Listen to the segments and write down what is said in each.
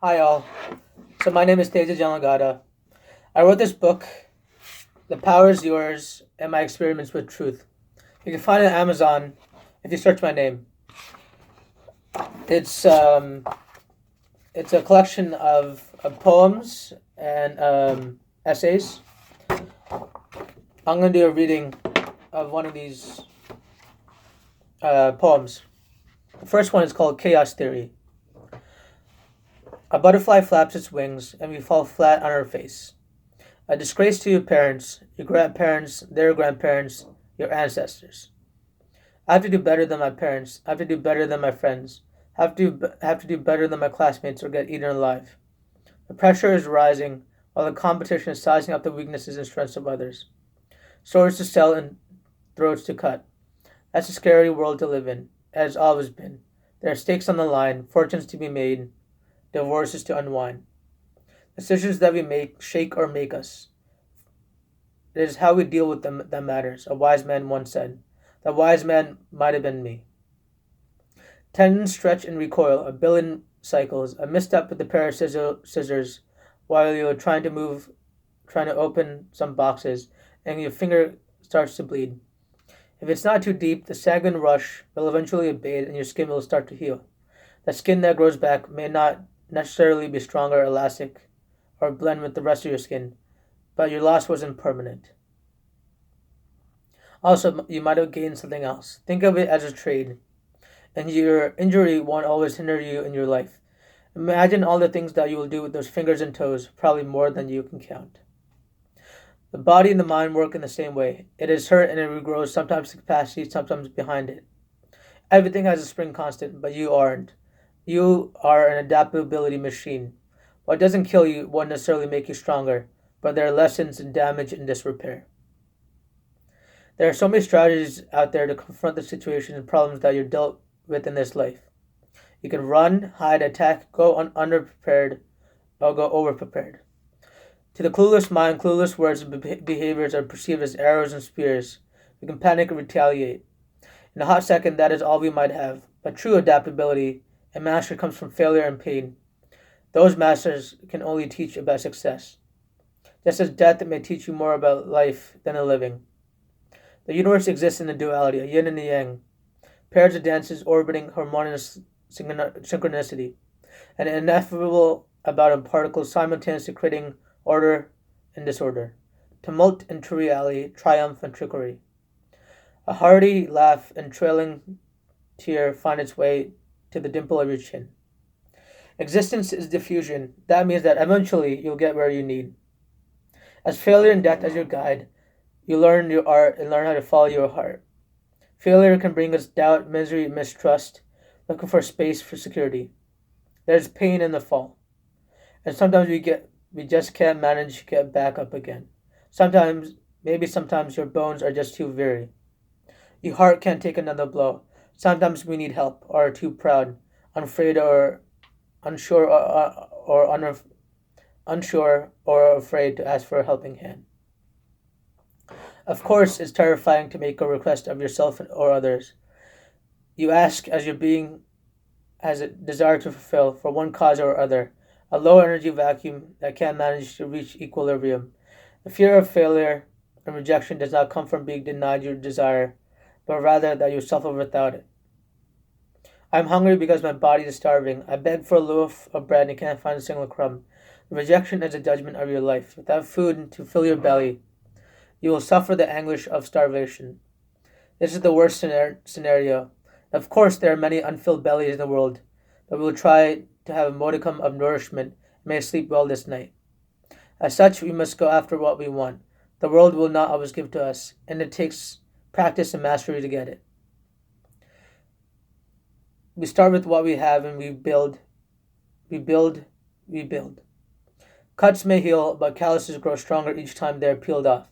Hi, all. So, my name is Teja Janlagada. I wrote this book, The Power is Yours, and My Experiments with Truth. You can find it on Amazon if you search my name. It's um, it's a collection of poems and essays. I'm going to do a reading of one of these poems. The first one is called Chaos Theory. A butterfly flaps its wings, and we fall flat on our face. A disgrace to your parents, your grandparents, their grandparents, your ancestors. I have to do better than my parents. I have to do better than my friends. I have to do better than my classmates or get eaten alive. The pressure is rising while the competition is sizing up the weaknesses and strengths of others. Swords to sell and throats to cut. That's a scary world to live in, as it's always been. There are stakes on the line, fortunes to be made, divorces to unwind. Decisions that we make shake or make us. It is how we deal with them that matters, a wise man once said. The wise man might have been me. Tendons stretch and recoil a billion cycles, a misstep with a pair of scissors while you're trying to open some boxes, and your finger starts to bleed. If it's not too deep, the sanguine rush will eventually abate and your skin will start to heal. The skin that grows back may not necessarily be strong or elastic or blend with the rest of your skin, but your loss wasn't permanent. Also, you might have gained something else. Think of it as a trade, and your injury won't always hinder you in your life. Imagine all the things that you will do with those fingers and toes, probably more than you can count. The body and the mind work in the same way. It is hurt and it regrows, sometimes to capacity, sometimes behind it. Everything has a spring constant, but you aren't. You are an adaptability machine. What doesn't kill you won't necessarily make you stronger, but there are lessons in damage and disrepair. There are so many strategies out there to confront the situations and problems that you're dealt with in this life. You can run, hide, attack, go underprepared, or go overprepared. To the clueless mind, clueless words and behaviors are perceived as arrows and spears. We can panic and retaliate. In a hot second, that is all we might have. But true adaptability and mastery comes from failure and pain. Those masters can only teach about success. Just as death may teach you more about life than the living. The universe exists in a duality, a yin and a yang, pairs of dances orbiting harmonious synchronicity, and ineffable about a particle simultaneously creating order and disorder, tumult and triviality, triumph and trickery. A hearty laugh and trailing tear find its way to the dimple of your chin. Existence is diffusion. That means that eventually you'll get where you need. As failure and death as your guide, you learn your art and learn how to follow your heart. Failure can bring us doubt, misery, mistrust, looking for space for security. There's pain in the fall. And sometimes we just can't manage to get back up again. Sometimes your bones are just too weary. Your heart can't take another blow. Sometimes we need help, or are too proud, unafraid, or unsure, unsure or afraid to ask for a helping hand. Of course, it's terrifying to make a request of yourself or others. You ask as your being has a desire to fulfill for one cause or other, a low energy vacuum that can't manage to reach equilibrium. The fear of failure and rejection does not come from being denied your desire, but rather that you suffer without it. I'm hungry because my body is starving. I beg for a loaf of bread and can't find a single crumb. The rejection is a judgment of your life. Without food to fill your belly, you will suffer the anguish of starvation. This is the worst scenario. Of course, there are many unfilled bellies in the world, but we will try to have a modicum of nourishment and may sleep well this night. As such, we must go after what we want. The world will not always give to us, and it takes practice and mastery to get it. We start with what we have and we build, we build. Cuts may heal, but calluses grow stronger each time they are peeled off.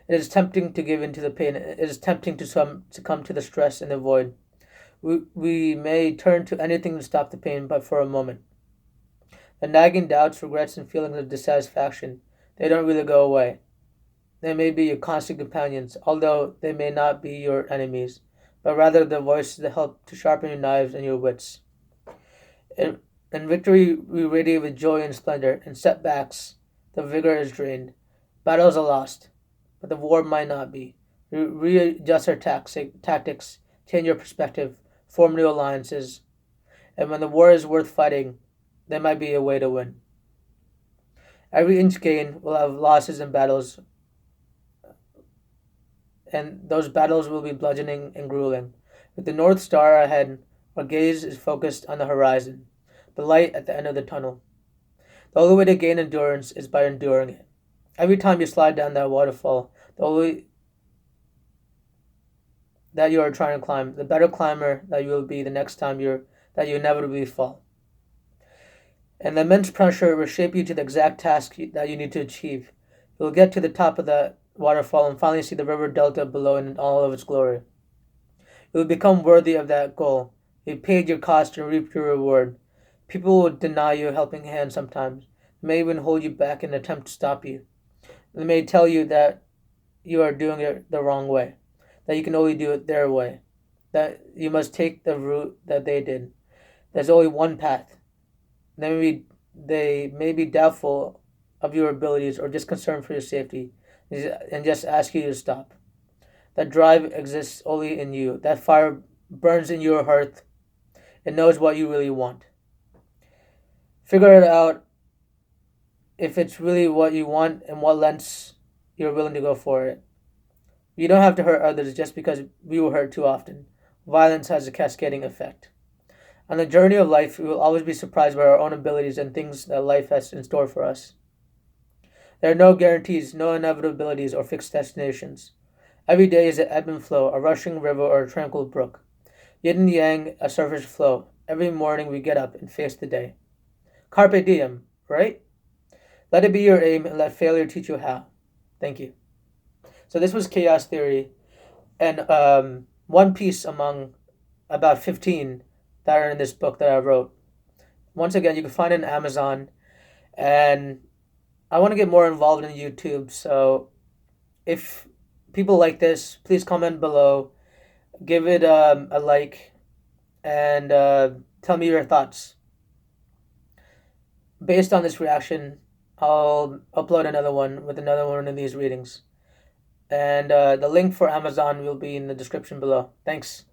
It is tempting to give in to the pain. It is tempting to succumb to the stress and the void. We may turn to anything to stop the pain, but for a moment. The nagging doubts, regrets, and feelings of dissatisfaction, they don't really go away. They may be your constant companions, although they may not be your enemies, but rather the voices that help to sharpen your knives and your wits. It, In victory, we radiate with joy and splendor. In setbacks, the vigor is drained. Battles are lost, but the war might not be. We readjust our tactics, change our perspective, form new alliances, and when the war is worth fighting, there might be a way to win. Every inch gained will have losses and battles, and those battles will be bludgeoning and grueling. With the North Star ahead, our gaze is focused on the horizon, the light at the end of the tunnel. The only way to gain endurance is by enduring it. Every time you slide down that waterfall, the only that you are trying to climb, the better climber that you will be the next time that you inevitably fall. And the immense pressure will shape you to the exact task that you need to achieve. You will get to the top of the waterfall and finally see the river delta below in all of its glory. You will become worthy of that goal. You paid your cost and reaped your reward. People will deny you a helping hand sometimes. They may even hold you back in an attempt to stop you. They may tell you that you are doing it the wrong way, that you can only do it their way, that you must take the route that they did. There's only one path. They may be doubtful of your abilities or just concerned for your safety and just ask you to stop. That drive exists only in you. That fire burns in your heart. It knows what you really want. Figure it out if it's really what you want and what lengths you're willing to go for it. You don't have to hurt others just because we were hurt too often. Violence has a cascading effect. On the journey of life, we will always be surprised by our own abilities and things that life has in store for us. There are no guarantees, no inevitabilities, or fixed destinations. Every day is an ebb and flow, a rushing river or a tranquil brook. Yin and yang, a surface flow. Every morning we get up and face the day. Carpe diem, right? Let it be your aim and let failure teach you how. Thank you. So this was Chaos Theory, and one piece among about 15 that are in this book that I wrote. Once again, you can find it on Amazon, and I want to get more involved in YouTube, so if people like this, please comment below, give it a like, and tell me your thoughts. Based on this reaction, I'll upload another one with another one of these readings. And the link for Amazon will be in the description below. Thanks.